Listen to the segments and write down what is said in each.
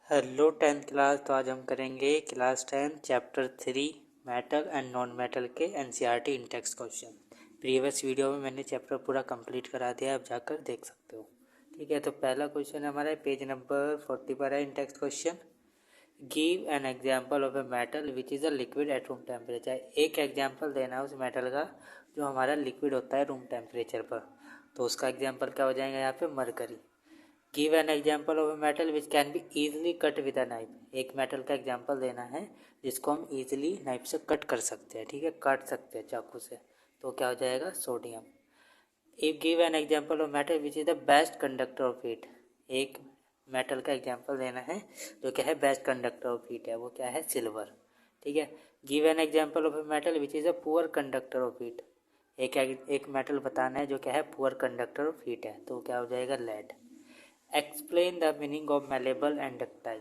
Hello tenth class. तो आज हम करेंगे class 10 chapter 3 metal and non metal के एनसीईआरटी इन टेक्स्ट क्वेश्चन। प्रीवियस वीडियो में मैंने चैप्टर पूरा कंप्लीट करा दिया, आप जाकर देख सकते हो। ठीक है, तो पहला क्वेश्चन हमारा पेज नंबर 40 पर है। In text question, give an example of a metal which is a liquid at room temperature. एक एग्जाम्पल देना है उस मेटल का जो हमारा लिक्विड होता है रूम टेम्परेचर पर। तो उसका एग्जाम्पल क्या हो जाएगा यहाँ पे, mercury. Give an example of a metal which can be easily cut with a knife. एक मेटल का एग्जाम्पल देना है जिसको हम ईजिली नाइफ से कट कर सकते हैं। ठीक है, काट सकते हैं चाकू से। तो क्या हो जाएगा, sodium. If give an example of metal which is the best conductor of heat. एक मेटल का एग्जाम्पल देना है जो क्या है बेस्ट कंडक्टर ऑफ हीट है, वो क्या है, सिल्वर। ठीक है, give an example of a metal which is a poor conductor of heat. एक मेटल बताना है जो क्या है पुअर कंडक्टर ऑफ हीट है, तो क्या हो जाएगा, lead. Explain the meaning of malleable and ductile.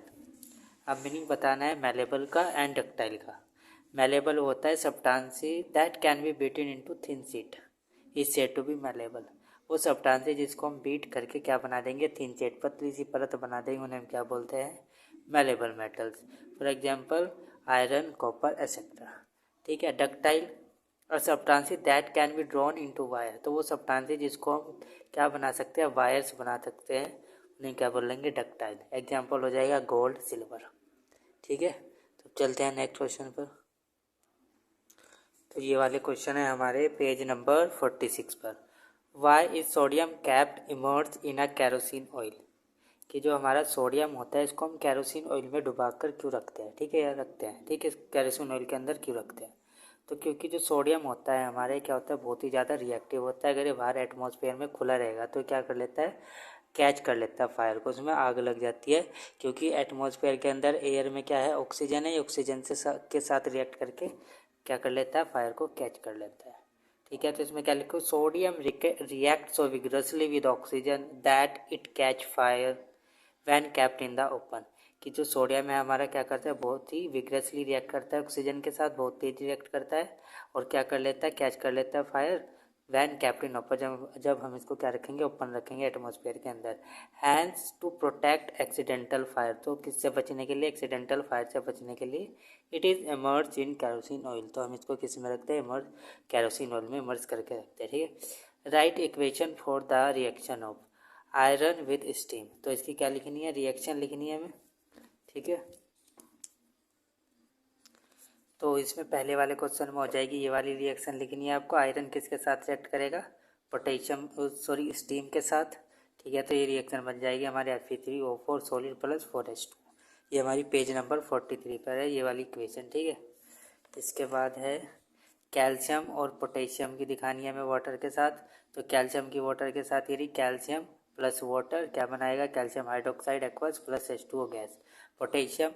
अब मीनिंग बताना है मेलेबल का एंड डक्टाइल का। मेलेबल होता है substance that can be beaten into thin sheet is said to be malleable. वो सब्सटेंसी जिसको हम बीट करके क्या बना देंगे, थिन शीट, पतली सी परत बना देंगे, उन्हें हम क्या बोलते हैं, malleable metals. For example iron, copper etcetera. ठीक है, डक्टाइल और substance that can be drawn into wire. तो वो सब्सटेंसी जिसको हम क्या बना सकते हैं, वायर्स बना सकते हैं, उन्हें क्या बोलेंगे, डक्टाइल। एग्जाम्पल हो जाएगा गोल्ड, सिल्वर। ठीक है, तो चलते हैं नेक्स्ट क्वेश्चन पर। तो ये वाले क्वेश्चन है हमारे पेज नंबर 46 पर। Why is sodium kept immerse in a kerosene oil. कि जो हमारा सोडियम होता है इसको हम कैरोसिन ऑयल में डुबा कर क्यों रखते हैं, ठीक है, या रखते हैं, ठीक है, कैरोसिन ऑयल के अंदर क्यों रखते हैं। तो क्योंकि जो सोडियम होता है हमारे क्या होता है, बहुत ही ज़्यादा रिएक्टिव होता है। अगर ये बाहर एटमॉस्फेयर में खुला रहेगा तो क्या कर लेता है, कैच कर लेता है फायर को, उसमें आग लग जाती है। क्योंकि एटमॉस्फेयर के अंदर एयर में क्या है, ऑक्सीजन है, ऑक्सीजन के साथ रिएक्ट करके क्या कर लेता है, फायर को कैच कर लेता है। ठीक है, तो इसमें क्या लिखो, sodium react so vigorously with oxygen that it catch fire when kept in the open. कि जो सोडियम है हमारा क्या करता है, बहुत ही विग्रसली रिएक्ट करता है ऑक्सीजन के साथ, बहुत तेज रिएक्ट करता है और क्या कर लेता है, कैच कर लेता है fire when kept in open. जब हम इसको क्या रखेंगे, ओपन रखेंगे एटमॉस्फेयर के अंदर। Hence to protect accidental fire. तो किससे बचने के लिए, एक्सीडेंटल फायर से बचने के लिए। It is emerge in kerosene oil. तो हम इसको किस में रखते हैं, इमर्ज, कैरोसिन ऑयल में इमर्ज करके रखते हैं। ठीक है, right equation for the reaction of iron with steam. तो इसकी क्या लिखनी है, रिएक्शन लिखनी है हमें। ठीक है, तो इसमें पहले वाले क्वेश्चन में हो जाएगी ये वाली रिएक्शन लिखनी है आपको। आयरन किसके साथ रिएक्ट करेगा, पोटेशियम, सॉरी, स्टीम के साथ। ठीक है, तो ये रिएक्शन बन जाएगी हमारे Fe3O4 सॉलिड प्लस 4H2। ये हमारी पेज नंबर 43 पर है ये वाली इक्वेशन। ठीक है, इसके बाद है कैल्शियम और पोटेशियम की दिखानी है हमें वाटर के साथ। तो कैल्शियम की वाटर के साथ ये रही, कैल्शियम प्लस वाटर क्या बनाएगा, calcium hydroxide aqueous plus H2O gas. Potassium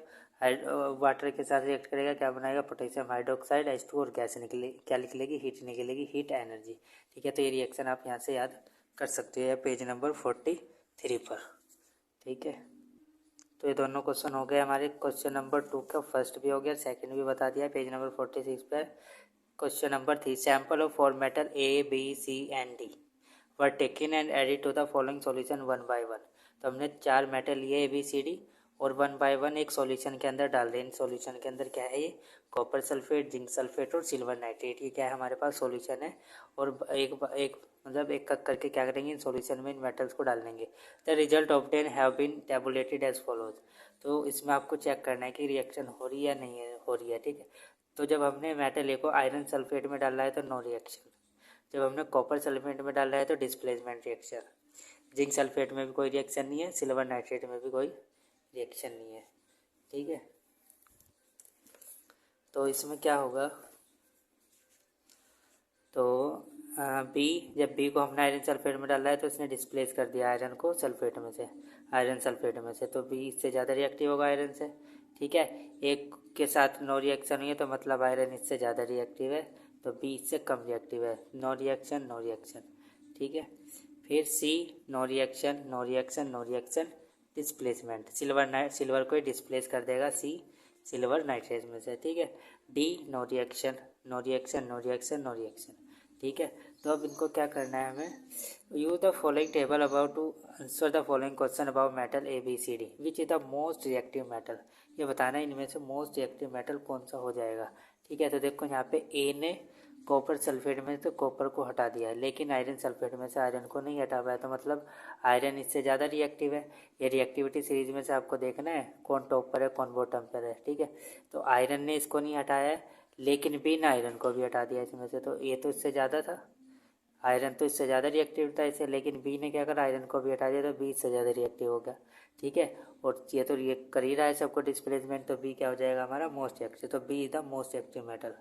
water के साथ रिएक्ट करेगा, क्या बनाएगा, पोटेशियम हाइड्रोक्साइड H2 और गैस निकले, क्या निकलेगी, हीट निकलेगी, हीट एनर्जी। ठीक है, तो ये रिएक्शन आप यहाँ से याद कर सकते हो पेज नंबर 43 पर। ठीक है, तो ये दोनों क्वेश्चन हो गए हमारे। क्वेश्चन नंबर 2 का फर्स्ट भी हो गया, सेकंड भी बता दिया पेज नंबर 46 पर। Question number 3, sample of 4 metal A, B, C and D were taken and added to the following solution 1 by 1। तो हमने 4 मेटल लिए A, B, C, D और 1 by 1 एक सॉल्यूशन के अंदर डाल रहे हैं। इन सॉल्यूशन के अंदर क्या है, ये कॉपर सल्फेट, जिंक सल्फेट और सिल्वर नाइट्रेट, ये क्या है हमारे पास सॉल्यूशन है। और एक मतलब एक करके क्या करेंगे, इन सॉल्यूशन में इन मेटल्स को डाल देंगे। The result obtain have been tabulated as follows. तो इसमें आपको चेक करना है कि रिएक्शन हो रही है या नहीं हो रही है। ठीक है, तो जब हमने मेटल ए को आयरन सल्फेट में डाला है तो नो रिएक्शन। जब हमने कॉपर सल्फेट में डाला है तो डिस्प्लेसमेंट रिएक्शन। जिंक सल्फेट में भी कोई रिएक्शन नहीं है, सिल्वर नाइट्रेट में भी कोई रिएक्शन नहीं है। ठीक है, तो इसमें क्या होगा, तो बी, जब बी को हमने आयरन सल्फेट में डाला है तो इसने डिस्प्लेस कर दिया आयरन को सल्फेट में से, आयरन सल्फेट में से, तो बी इससे ज़्यादा रिएक्टिव होगा आयरन से। ठीक है, एक के साथ नो रिएक्शन हुई है तो मतलब आयरन इससे ज़्यादा रिएक्टिव है, तो बी इससे कम रिएक्टिव है, नो रिएक्शन नो रिएक्शन। ठीक है, फिर C, no reaction no reaction no reaction, displacement, silver को ही डिस्प्लेस कर देगा सी सिल्वर नाइट्रेट में से। ठीक है, D, no reaction no reaction no reaction no reaction. ठीक है, तो अब इनको क्या करना है हमें, use the following table about to answer the following question about metal ABCD which is the most reactive metal. ये बताना है इनमें से मोस्ट रिएक्टिव मेटल कौन सा हो जाएगा। ठीक है, तो देखो यहाँ पे ए ने कॉपर सल्फेट में तो कॉपर को हटा दिया है, लेकिन आयरन सल्फेट में से आयरन को नहीं हटा पाया, तो मतलब आयरन इससे ज़्यादा रिएक्टिव है। ये रिएक्टिविटी सीरीज में से आपको देखना है कौन टॉप पर है कौन बॉटम पर है। ठीक है, तो आयरन ने इसको नहीं हटाया है, लेकिन बी ने आयरन को भी हटा दिया इसमें से, तो ये तो इससे ज़्यादा था, आयरन तो इससे ज़्यादा रिएक्टिव था इसे, लेकिन बी ने क्या करा, आयरन को भी हटा दिया, तो बी इससे ज़्यादा रिएक्टिव हो गया। ठीक है, और ये तो रिएक्ट कर ही रहा है सबको डिस्प्लेसमेंट, तो बी क्या हो जाएगा हमारा मोस्ट रिएक्टिव, तो B is the most reactive metal.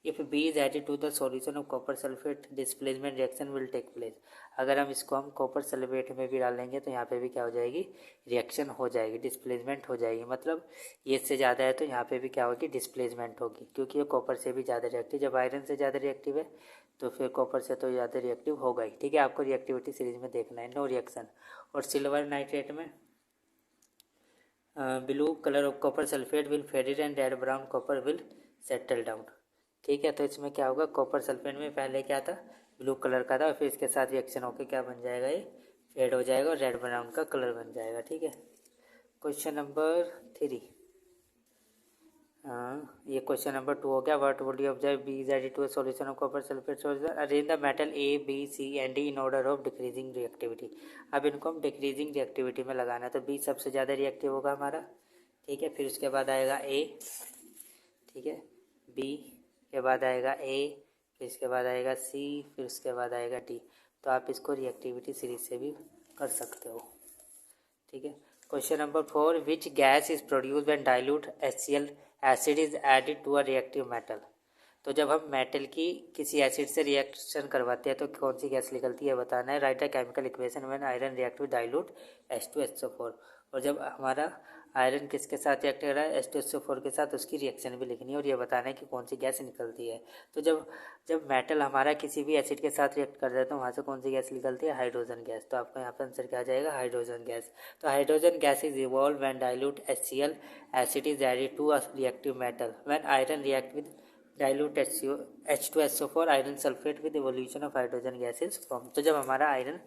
If B is added to the solution of copper sulphate displacement reaction will take place. अगर हम इसको हम कॉपर सल्फेट में भी डालेंगे तो यहाँ पे भी क्या हो जाएगी, रिएक्शन हो जाएगी, डिस्प्लेसमेंट हो जाएगी, मतलब ये इससे ज़्यादा है तो यहाँ पे भी क्या होगी, डिस्प्लेसमेंट होगी, क्योंकि ये कॉपर से भी ज़्यादा रिएक्टिव, जब आयरन से ज़्यादा रिएक्टिव है तो फिर कॉपर से तो ज़्यादा रिएक्टिव होगा ही। ठीक है, आपको रिएक्टिविटी सीरीज में देखना है, नो रिएक्शन। और सिल्वर नाइट्रेट में blue colour of copper sulphate will faded and red brown copper will settle down. ठीक है, तो इसमें क्या होगा, कॉपर सल्फेट में पहले क्या था, ब्लू कलर का था, और फिर इसके साथ रिएक्शन होकर क्या बन जाएगा, ये फेड हो जाएगा और रेड ब्राउन का कलर बन जाएगा। ठीक है, क्वेश्चन नंबर 3, ये क्वेश्चन नंबर 2 हो गया। What would you observe B is added to a solution of copper sulphate solution, arrange the metal A B C and D in order of decreasing reactivity. अब इनको हम decreasing reactivity में लगाना है, तो B सबसे ज़्यादा रिएक्टिव होगा हमारा। ठीक है, फिर उसके बाद आएगा A, ठीक है, B के बाद आएगा A, फिर इसके बाद आएगा C, फिर उसके बाद आएगा D। तो आप इसको रिएक्टिविटी सीरीज से भी कर सकते हो। ठीक है, question number 4, which gas is produce when dilute HCl acid is added to a reactive metal. तो जब हम मेटल की किसी एसिड से रिएक्शन करवाते हैं तो कौन सी गैस निकलती है बताना है। Right the chemical equation when iron react with dilute H2SO4। और जब हमारा आयरन किसके साथ रिएक्ट कर रहा है, H2SO4 के साथ, उसकी रिएक्शन भी लिखनी है और ये बताना है कि कौन सी गैस निकलती है। तो जब मेटल हमारा किसी भी एसिड के साथ रिएक्ट कर रहा है तो वहाँ से कौन सी गैस निकलती है, हाइड्रोजन गैस। तो आपका यहाँ पर आंसर क्या आ जाएगा, हाइड्रोजन गैस। तो hydrogen gas is evolve when dilute HCl acid is added to a reactive metal when iron react with dilute H2SO4 iron sulphate with evolution of hydrogen gases form. तो जब हमारा iron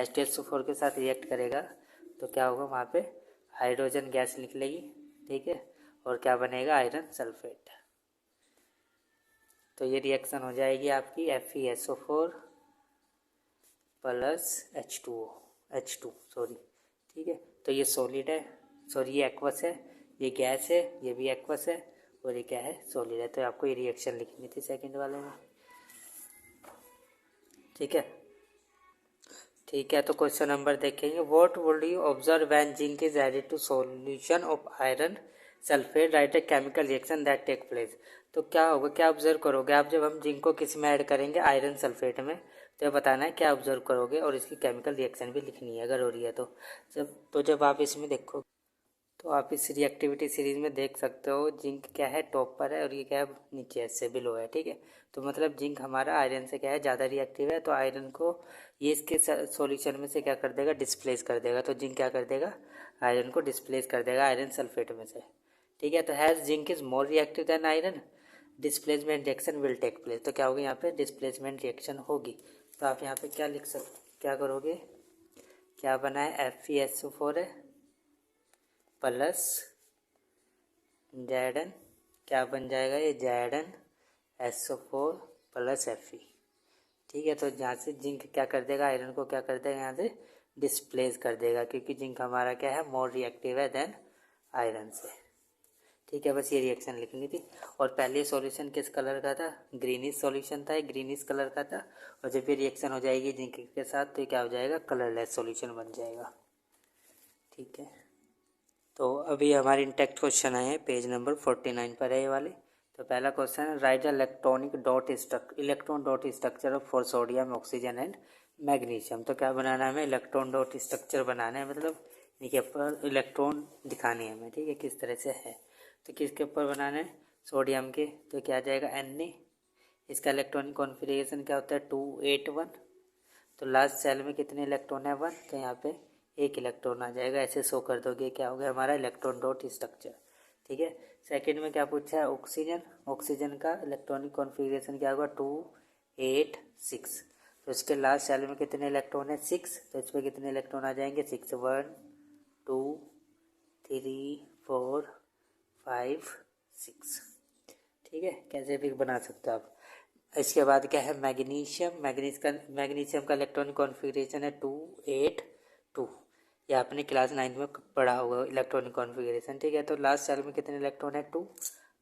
H2SO4 के साथ react करेगा तो क्या होगा, वहाँ पे हाइड्रोजन गैस निकलेगी। ठीक है, और क्या बनेगा, आयरन सल्फेट। तो ये रिएक्शन हो जाएगी आपकी FeSO4 प्लस H2 सॉरी। ठीक है, तो ये सॉलिड है, सॉरी ये एक्वस है, ये गैस है, ये भी एक्वस है, और ये क्या है, सॉलिड है। तो आपको ये रिएक्शन लिखनी थी सेकंड वाले में। ठीक है, ठीक है, तो क्वेश्चन नंबर देखेंगे। What would you observe when zinc is added to solution of iron sulphate, write a chemical reaction that take place. तो क्या होगा, क्या ऑब्जर्व करोगे आप जब हम जिंक को किस में ऐड करेंगे, आयरन सल्फेट में। तो ये बताना है क्या ऑब्जर्व करोगे, और इसकी केमिकल रिएक्शन भी लिखनी है अगर हो रही है तो। जब आप इसमें देखो तो आप इस रिएक्टिविटी सीरीज में देख सकते हो, जिंक क्या है, टॉप पर है, और ये क्या है, नीचे से बिलो है। ठीक है, तो मतलब जिंक हमारा आयरन से क्या है, ज़्यादा रिएक्टिव है, तो आयरन को ये इसके सॉल्यूशन में से क्या कर देगा, डिस्प्लेस कर देगा। तो जिंक क्या कर देगा, आयरन को डिस्प्लेस कर देगा आयरन सल्फेट में से। ठीक है, तो as zinc is more reactive than iron, displacement reaction will take place. तो क्या होगी, यहाँ पे डिस्प्लेसमेंट रिएक्शन होगी। तो आप यहाँ पे क्या लिख सकते, क्या करोगे, क्या बना है, FeSO4 है प्लस Zn, क्या बन जाएगा ये, ZnSO4 प्लस Fe। ठीक है, तो यहाँ से जिंक क्या कर देगा, आयरन को क्या कर देगा, यहाँ से डिस्प्लेस कर देगा, क्योंकि जिंक हमारा क्या है, मोर रिएक्टिव है देन आयरन से। ठीक है, बस ये रिएक्शन लिखनी थी। और पहले सॉल्यूशन किस कलर का था, ग्रीनिश सॉल्यूशन था, ग्रीनिश कलर का था, और जब ये रिएक्शन हो जाएगी जिंक के साथ तो क्या हो जाएगा, कलरलेस सॉल्यूशन बन जाएगा। ठीक है, तो अभी हमारे इंटेक्ट क्वेश्चन आए हैं, पेज नंबर 49 पर है ये वाले। तो पहला क्वेश्चन है, right electron dot structure for sodium oxygen and magnesium. तो क्या बनाना है हमें, इलेक्ट्रॉन डॉट स्ट्रक्चर बनाना है, मतलब इनके ऊपर इलेक्ट्रॉन दिखाने हैं हमें। ठीक है, किस तरह से है, तो किसके ऊपर बनाना है, सोडियम के। तो क्या आ जाएगा, Na। इसका इलेक्ट्रॉनिक कॉन्फिगरेशन क्या होता है, 281। तो लास्ट सेल में कितने इलेक्ट्रॉन है, 1, तो यहाँ पे 1 इलेक्ट्रॉन आ जाएगा। ऐसे शो कर दोगे, क्या हो गया हमारा इलेक्ट्रॉन डॉट स्ट्रक्चर। ठीक है, सेकंड में क्या पूछा है, ऑक्सीजन का इलेक्ट्रॉनिक कॉन्फ़िगरेशन क्या होगा, 286। तो इसके लास्ट शेल में कितने इलेक्ट्रॉन है 6, तो इस पर कितने इलेक्ट्रॉन आ जाएंगे 6, 1 2 3 4 5 6। ठीक है, कैसे भी बना सकते हो आप। इसके बाद क्या है मैग्नीशियम। मैग्नीशियम का इलेक्ट्रॉनिक कॉन्फ़िगरेशन है 2 8 2। ये आपने क्लास 9 में पढ़ा होगा इलेक्ट्रॉनिक कॉन्फ़िगरेशन। ठीक है, तो लास्ट सेल में कितने इलेक्ट्रॉन है 2,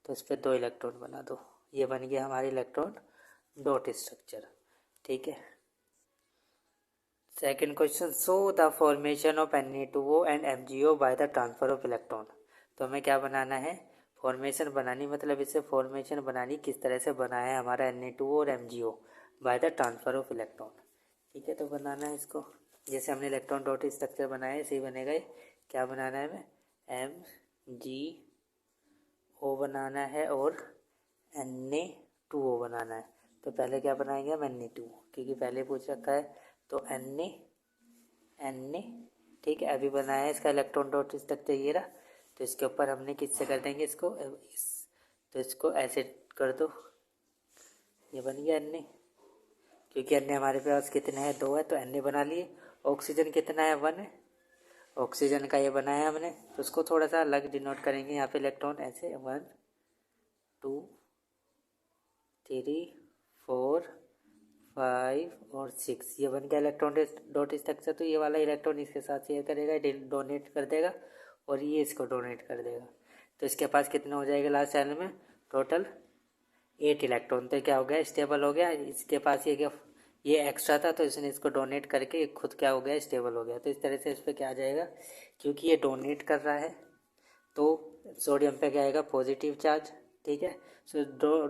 तो इस पर 2 इलेक्ट्रॉन बना दो। ये बन गया हमारे इलेक्ट्रॉन डॉट स्ट्रक्चर। ठीक है, second question, show the formation of Na2O and MgO by the transfer of electron. तो हमें क्या बनाना है, फॉर्मेशन बनानी, मतलब इसे फॉर्मेशन बनानी किस तरह से बना है हमारा Na2O और MgO by the transfer of electron. ठीक है, तो बनाना है इसको जैसे हमने इलेक्ट्रॉन डॉट स्ट्रक्चर बनाया है ऐसे ही बनेगा। क्या बनाना है हमें MgO बनाना है और Na2O बनाना है। तो पहले क्या बनाएंगे हम Na2, क्योंकि पहले पूछ रखा है, तो Na। ठीक है, अभी बनाया है इसका इलेक्ट्रॉन डॉट स्ट्रक्चर ये रहा, तो इसके ऊपर हमने किससे कर देंगे इसको, तो इसको ऐसे कर दो, ये बन गया Na। क्योंकि Na हमारे पास कितने हैं 2 है, तो Na बना लिए। ऑक्सीजन कितना है 1 है, ऑक्सीजन का ये बनाया हमने, तो उसको थोड़ा सा अलग डिनोट करेंगे यहाँ पे इलेक्ट्रॉन ऐसे 1 2 3 4 5 और 6। ये बन गया इलेक्ट्रॉन डॉट स्ट्रक्चर। तो ये वाला इलेक्ट्रॉन इसके साथ शेयर करेगा, डोनेट कर देगा, और ये इसको डोनेट कर देगा। तो इसके पास कितना हो जाएगा लास्ट सेल में, टोटल 8 इलेक्ट्रॉन। तो क्या हो गया, स्टेबल हो गया। इसके पास ये एक्स्ट्रा था, तो इसने इसको डोनेट करके खुद क्या हो गया, स्टेबल हो गया। तो इस तरह से इस पर क्या आ जाएगा, क्योंकि ये डोनेट कर रहा है तो सोडियम पे क्या आएगा, पॉजिटिव चार्ज। ठीक है, सो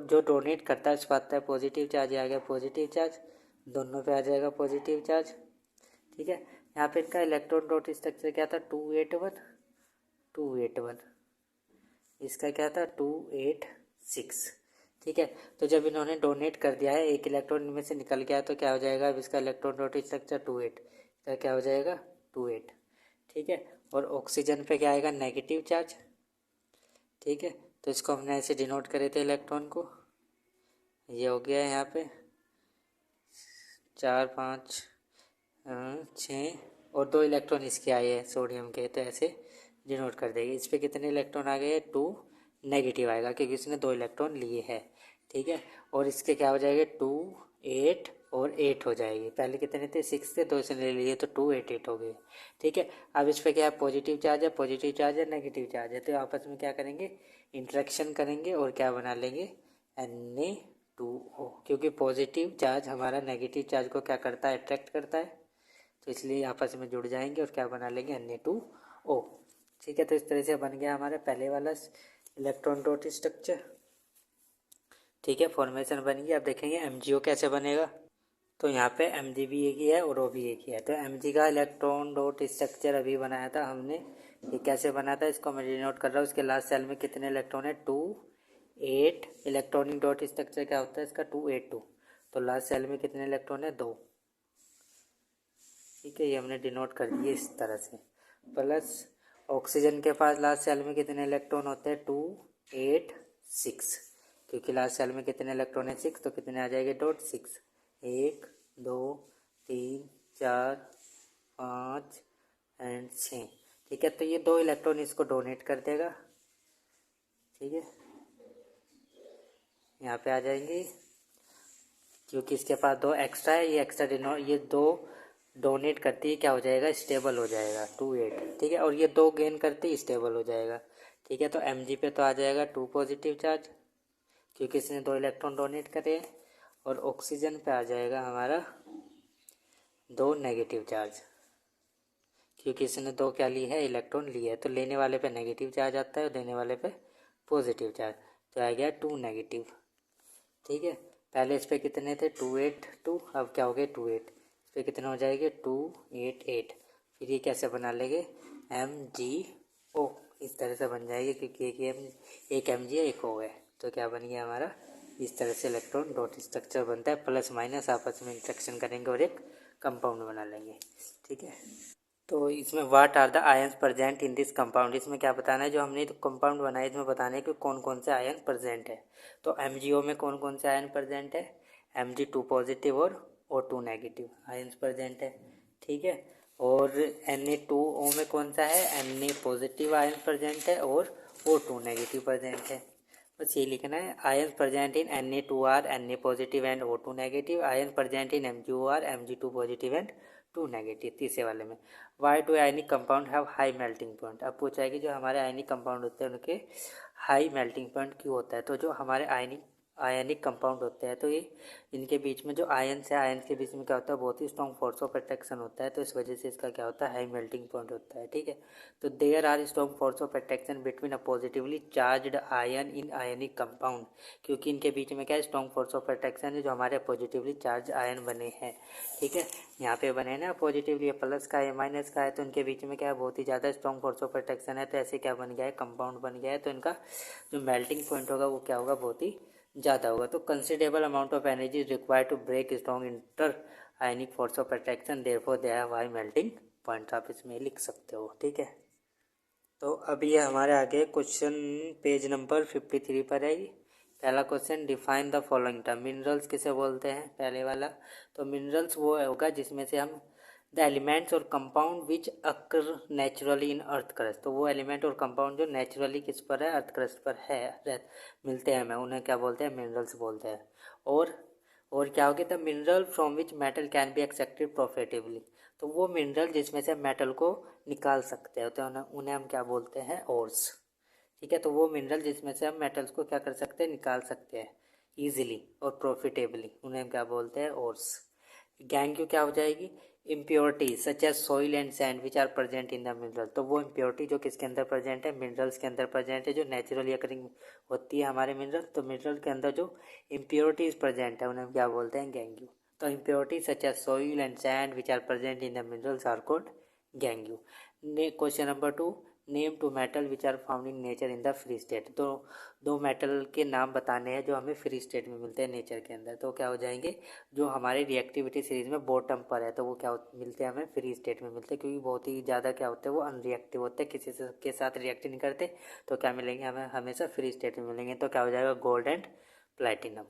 जो डोनेट करता है उस पर आता है पॉजिटिव चार्ज, आ गया पॉजिटिव चार्ज, दोनों पे आ जाएगा पॉजिटिव चार्ज। ठीक है, यहाँ पे इनका इलेक्ट्रॉन डॉट स्ट्रक्चर क्या था 281, इसका क्या था 286। ठीक है, तो जब इन्होंने डोनेट कर दिया है, एक इलेक्ट्रॉन इनमें से निकल गया, तो क्या हो जाएगा, अब इसका इलेक्ट्रॉन डॉट स्ट्रक्चर 28, इसका क्या हो जाएगा 28। ठीक है, और ऑक्सीजन पे क्या आएगा, नेगेटिव चार्ज। ठीक है, तो इसको हमने ऐसे डिनोट करे थे इलेक्ट्रॉन को, ये हो गया यहाँ पे 4 5 6 और 2 इलेक्ट्रॉन इसके आए हैं सोडियम के, तो ऐसे डिनोट कर देंगे। इस पर कितने इलेक्ट्रॉन आ गए, 2 नेगेटिव आएगा क्योंकि इसने 2 इलेक्ट्रॉन लिए हैं। ठीक है, और इसके क्या हो जाएंगे 2 8 और 8 हो जाएगी। पहले कितने थे 6 थे, 2 इसने ले लिए तो 2 8 8 हो गए। ठीक है, अब इस पर क्या है, पॉजिटिव चार्ज है, नेगेटिव चार्ज है, तो आपस में क्या करेंगे, इंट्रैक्शन करेंगे और क्या बना लेंगे, Na2O। क्योंकि पॉजिटिव चार्ज हमारा नेगेटिव चार्ज को क्या करता है, अट्रैक्ट करता है, तो इसलिए आपस में जुड़ जाएंगे और क्या बना लेंगे, Na2O। ठीक है, तो इस तरह से बन गया हमारा पहले वाला इलेक्ट्रॉन डॉट स्ट्रक्चर। ठीक है, फॉर्मेशन बन गई। अब देखेंगे MgO कैसे बनेगा। तो यहाँ पे Mg भी एक ही है और O भी एक ही है। तो Mg का इलेक्ट्रॉन डॉट स्ट्रक्चर अभी बनाया था हमने, ये कैसे बना था इसको मैं डिनोट कर रहा हूँ। इसके लास्ट सेल में कितने इलेक्ट्रॉन है 2 8। इलेक्ट्रॉनिक डॉट स्ट्रक्चर क्या होता है इसका 282। तो लास्ट सेल में कितने इलेक्ट्रॉन है 2। ठीक है, ये हमने डिनोट कर दिए इस तरह से। प्लस ऑक्सीजन के पास लास्ट सेल में कितने इलेक्ट्रॉन होते हैं 2 8 6, क्योंकि लास्ट सेल में कितने इलेक्ट्रॉन है 6, तो कितने आ जाएंगे डॉट 6, 1 2 3 4 5 एंड 6। ठीक है, तो ये 2 इलेक्ट्रॉन इसको डोनेट कर देगा। ठीक है, यहाँ पे आ जाएंगे, क्योंकि इसके पास 2 एक्स्ट्रा है, ये एक्स्ट्रा ये 2 डोनेट करती है, क्या हो जाएगा, स्टेबल हो जाएगा 2 8। ठीक है, और ये 2 गेन करती है, स्टेबल हो जाएगा। ठीक है, तो Mg पे तो आ जाएगा 2 पॉजिटिव चार्ज क्योंकि इसने 2 इलेक्ट्रॉन डोनेट करे, और ऑक्सीजन पे आ जाएगा हमारा 2 नेगेटिव चार्ज क्योंकि इसने 2 क्या ली है, इलेक्ट्रॉन लिए है। तो लेने वाले पे नेगेटिव चार्ज आता है और देने वाले पे पॉजिटिव चार्ज, तो आ गया 2 नेगेटिव। ठीक है, पहले इस पर कितने थे 2 8 2, अब क्या हो गए 2 8, इस पर कितने हो जाएंगे 2 8 8। फिर ये कैसे बना लेंगे MgO, इस तरह से बन जाएगी क्योंकि एक Mg है एक O है। तो क्या बन गया हमारा, इस तरह से इलेक्ट्रॉन डॉट स्ट्रक्चर बनता है। प्लस माइनस आपस में इंट्रैक्शन करेंगे और एक कंपाउंड बना लेंगे। ठीक है, तो इसमें what are the ions present in this compound, इसमें क्या बताना है, जो हमने कंपाउंड बनाया इसमें बताना है कि कौन कौन से आयन प्रेजेंट है। तो MgO में कौन कौन से आयन प्रेजेंट है, Mg2 पॉजिटिव और O2 नेगेटिव आयंस प्रेजेंट है, ठीक है। और Na2O में कौन सा है, Na पॉजिटिव आयंस प्रेजेंट है और O2 नेगेटिव प्रेजेंट है। बस ये लिखना है, ions present in Na2R Na positive and O2 negative, ions present in Mg2R Mg2 positive and 2 negative. तीसरे वाले में why do ionic compound have high melting point. अब पूछा है कि जो हमारे आयनिक कंपाउंड होते हैं उनके हाई मेल्टिंग पॉइंट क्यों होता है। तो जो हमारे आयनिक कंपाउंड होते हैं तो ये इनके बीच में जो आयन्स है, आयन्स के बीच में क्या होता है, बहुत ही स्ट्रॉन्ग फोर्स ऑफ अट्रैक्शन होता है। तो इस वजह से इसका क्या होता है, हाई मेल्टिंग पॉइंट होता है, ठीक है। तो there are strong force of attraction between a positively charged ion in ionic compound, क्योंकि इनके बीच में क्या है, स्ट्रॉन्ग फोर्स ऑफ अट्रैक्शन है जो हमारे पॉजिटिवली चार्ज आयन बने हैं, ठीक है। यहाँ पे बने ना पॉजिटिवली, प्लस का है माइनस का है, तो इनके बीच में क्या है, बहुत ही ज़्यादा स्ट्रॉन्ग फोर्स ऑफ अट्रैक्शन है। तो ऐसे क्या बन गया है, कंपाउंड बन गया है। तो इनका जो मेल्टिंग पॉइंट होगा वो क्या होगा, बहुत ही ज़्यादा होगा। तो considerable amount of energy is required to break strong inter ionic force of attraction, therefore they have high melting point. आप इसमें लिख सकते हो, ठीक है। तो अब ये हमारे आगे क्वेश्चन पेज नंबर 53 पर है। पहला question, define the following term. Minerals किसे बोलते हैं, पहले वाला। तो मिनरल्स वो होगा जिसमें से हम द एलिमेंट्स और compound which occur naturally in earth crust. तो वो एलिमेंट और कंपाउंड जो नेचुरली किस पर है, अर्थ क्रस्ट पर है, मिलते हैं हमें, उन्हें क्या बोलते हैं, मिनरल्स बोलते हैं। और क्या होगी, the mineral from which metal can be extracted profitably. तो वो मिनरल जिसमें से मेटल को निकाल सकते हैं, तो उन्हें हम क्या बोलते हैं, ओर्स, ठीक है। तो वो मिनरल जिसमें से हम मेटल्स को क्या कर सकते हैं, निकाल सकते हैं ईजिली और प्रॉफिटेबली, उन्हें हम क्या बोलते हैं, ओर्स। गैंग क्या हो जाएगी, impurity such as soil and sand which are present in the mineral. तो वो इम्प्योरिटी जो किसके अंदर प्रेजेंट है, मिनरल्स के अंदर प्रेजेंट है, जो नेचुरली अकरिंग होती है हमारे मिनरल। तो मिनरल के अंदर जो इम्प्योरिटीज प्रेजेंट है उन्हें हम क्या बोलते हैं, गैंग्यू। तो impurity such as soil and sand which are present in the minerals are called gangue. Question number 2, name two metal which are found in nature in the free state. तो दो metal के नाम बताने हैं जो हमें free state में मिलते हैं नेचर के अंदर। तो क्या हो जाएंगे, जो हमारे रिएक्टिविटी सीरीज में बॉटम पर है तो वो क्या मिलते हैं, हमें फ्री स्टेट में मिलते हैं, क्योंकि बहुत ही ज़्यादा क्या होते हैं, वो अनरिएक्टिव होते हैं, किसी से के साथ रिएक्ट नहीं करते। तो क्या मिलेंगे, हमें हमेशा फ्री स्टेट में मिलेंगे। तो क्या हो जाएगा, gold and platinum.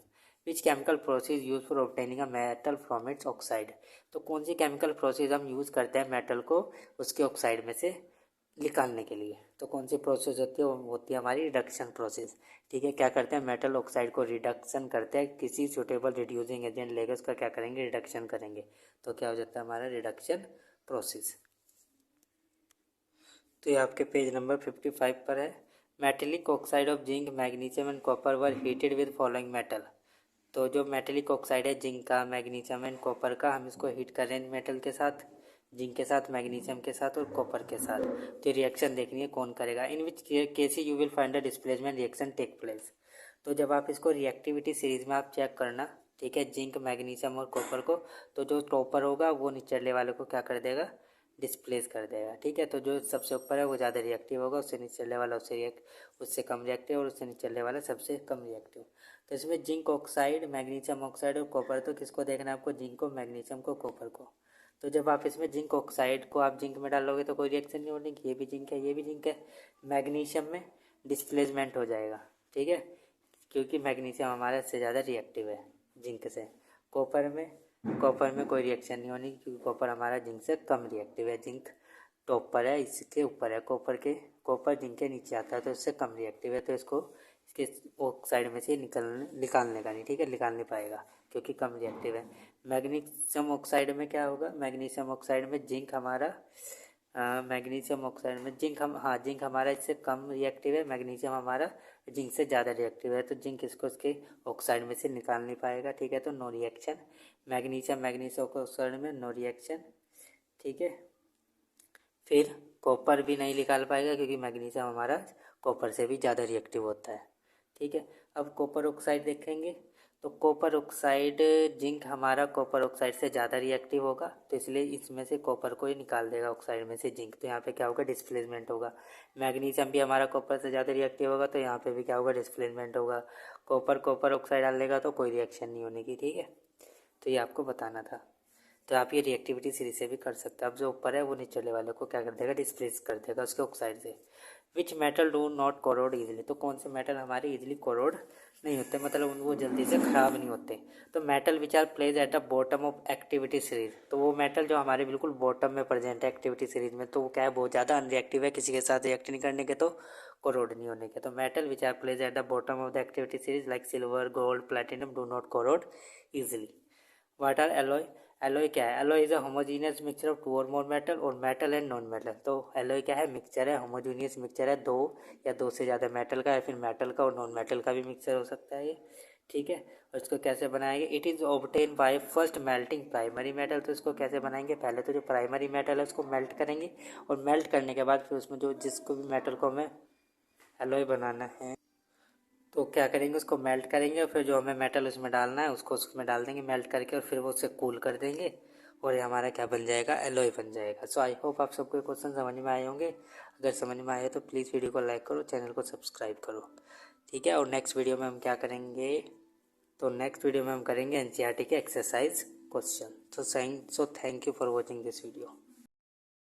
Which chemical process use for obtaining a metal from its oxide. तो कौन सी केमिकल प्रोसेस हम यूज़ करते हैं मेटल को उसके ऑक्साइड में से निकालने के लिए। तो कौन सी प्रोसेस होती है, वो होती है हमारी रिडक्शन प्रोसेस, ठीक है। क्या करते हैं, मेटल ऑक्साइड को रिडक्शन करते हैं, किसी सुटेबल रिड्यूसिंग एजेंट लेकर उसका क्या करेंगे, रिडक्शन करेंगे। तो क्या हो जाता है हमारा रिडक्शन प्रोसेस। तो ये आपके पेज नंबर 55 पर है। Metallic oxide of zinc magnesium and copper were heated with following metal. तो जो मेटेलिक ऑक्साइड है जिंक का, मैग्नीशियम एंड कॉपर का, हम इसको हीट कर रहे हैं मेटल के साथ, जिंक के साथ, मैग्नीशियम के साथ और कॉपर के साथ। तो रिएक्शन देखनी है कौन करेगा। In which case you will find the displacement reaction take place. तो जब आप इसको रिएक्टिविटी सीरीज में आप चेक करना, ठीक है, जिंक, मैग्नीशियम और कॉपर को, तो जो टॉपर होगा वो निचले वाले को क्या कर देगा, डिस्प्लेस कर देगा, ठीक है। तो जो सबसे ऊपर है वो ज़्यादा रिएक्टिव होगा, उससे निचले वाला उससे कम रिएक्टिव, और उससे निचले वाला सबसे कम रिएक्टिव। तो इसमें जिंक ऑक्साइड, मैग्नीशियम ऑक्साइड और कॉपर, तो किसको देखना है आपको, जिंक को, मैग्नीशियम को, कॉपर को। तो जब आप इसमें जिंक ऑक्साइड को आप जिंक में डालोगे तो कोई रिएक्शन नहीं होने की, ये भी जिंक है, ये भी जिंक है। मैग्नीशियम में डिस्प्लेसमेंट हो जाएगा, ठीक है, क्योंकि मैग्नीशियम हमारे से ज़्यादा रिएक्टिव है जिंक से। कॉपर में कोई रिएक्शन नहीं होनी, क्योंकि कॉपर हमारा जिंक से कम रिएक्टिव है। जिंक टॉप पर है, इसके ऊपर है, कॉपर जिंक के नीचे आता है, तो इससे कम रिएक्टिव है। तो इसको इसके ऑक्साइड में से निकालने का नहीं, ठीक है, निकाल नहीं पाएगा क्योंकि कम रिएक्टिव है। मैग्नीशियम ऑक्साइड में क्या होगा, मैग्नीशियम ऑक्साइड में जिंक हमारा मैग्नीशियम ऑक्साइड में जिंक हमारा इससे कम रिएक्टिव है, मैग्नीशियम हमारा जिंक से ज़्यादा रिएक्टिव है। तो जिंक इसको इसके ऑक्साइड में से निकाल नहीं पाएगा, ठीक है। तो नो रिएक्शन। मैग्नीशियम ऑक्साइड में नो रिएक्शन, ठीक है। फिर कॉपर भी नहीं निकाल पाएगा क्योंकि मैग्नीशियम हमारा कॉपर से भी ज़्यादा रिएक्टिव होता है, ठीक है। अब कॉपर ऑक्साइड देखेंगे, तो कॉपर ऑक्साइड, जिंक हमारा कॉपर ऑक्साइड से ज़्यादा रिएक्टिव होगा, तो इसलिए इसमें से कॉपर को ही निकाल देगा ऑक्साइड में से जिंक। तो यहाँ पे क्या होगा, डिस्प्लेसमेंट होगा। मैग्नीशियम भी हमारा कॉपर से ज़्यादा रिएक्टिव होगा, तो यहाँ पे भी क्या होगा, डिस्प्लेसमेंट होगा। कॉपर ऑक्साइड डाल देगा तो कोई रिएक्शन नहीं होने की, ठीक है। तो ये आपको बताना था। तो आप ये रिएक्टिविटी सीरीज से भी कर सकते हैं। अब जो ऊपर है वो निचले वाले को क्या कर देगा, डिस्प्लेस कर देगा उसके ऑक्साइड से। Which metal do not corrode easily. तो कौन से मेटल हमारे ईजिली कोरोड नहीं होते, मतलब वो जल्दी से ख़राब नहीं होते। तो metal which are place at the bottom of activity series, तो वो मेटल जो हमारे बिल्कुल बॉटम में प्रेजेंट है एक्टिविटी सीरीज में, तो वो क्या है, बहुत ज़्यादा अनरिएक्टिव है, किसी के साथ रिएक्ट नहीं करने के, तो कोरोड नहीं होने के। तो metal which are place at the bottom of the activity series like silver, gold, platinum do not corrode easily. What are alloy? Alloy क्या है? Alloy is a homogeneous mixture of two or more metal, or metal and non metal. तो alloy क्या है? Mixture है, homogeneous mixture है, दो या दो से ज़्यादा मेटल का, या फिर मेटल का और नॉन मेटल का भी मिक्सचर हो सकता है ये, ठीक है। और इसको कैसे बनाएंगे? It is obtain by first melting primary metal. तो इसको कैसे बनाएंगे? पहले तो जो प्राइमरी मेटल है उसको मेल्ट करेंगे, और मेल्ट करने के बाद फिर उसमें जो जिसको भी मेटल को हमें एलॉय बनाना है तो क्या करेंगे, उसको मेल्ट करेंगे, और फिर जो हमें मेटल उसमें डालना है उसको उसमें डाल देंगे मेल्ट करके, और फिर वो उसे कूल कर देंगे, और ये हमारा क्या बन जाएगा? एलॉय बन जाएगा। सो आई होप आप सबको क्वेश्चन समझ में आए होंगे। अगर समझ में आए तो प्लीज़ वीडियो को लाइक करो, चैनल को सब्सक्राइब करो, ठीक है। और नेक्स्ट वीडियो में हम क्या करेंगे? तो नेक्स्ट वीडियो में हम करेंगे एनसीईआरटी के exercise question. So thank you for watching this video.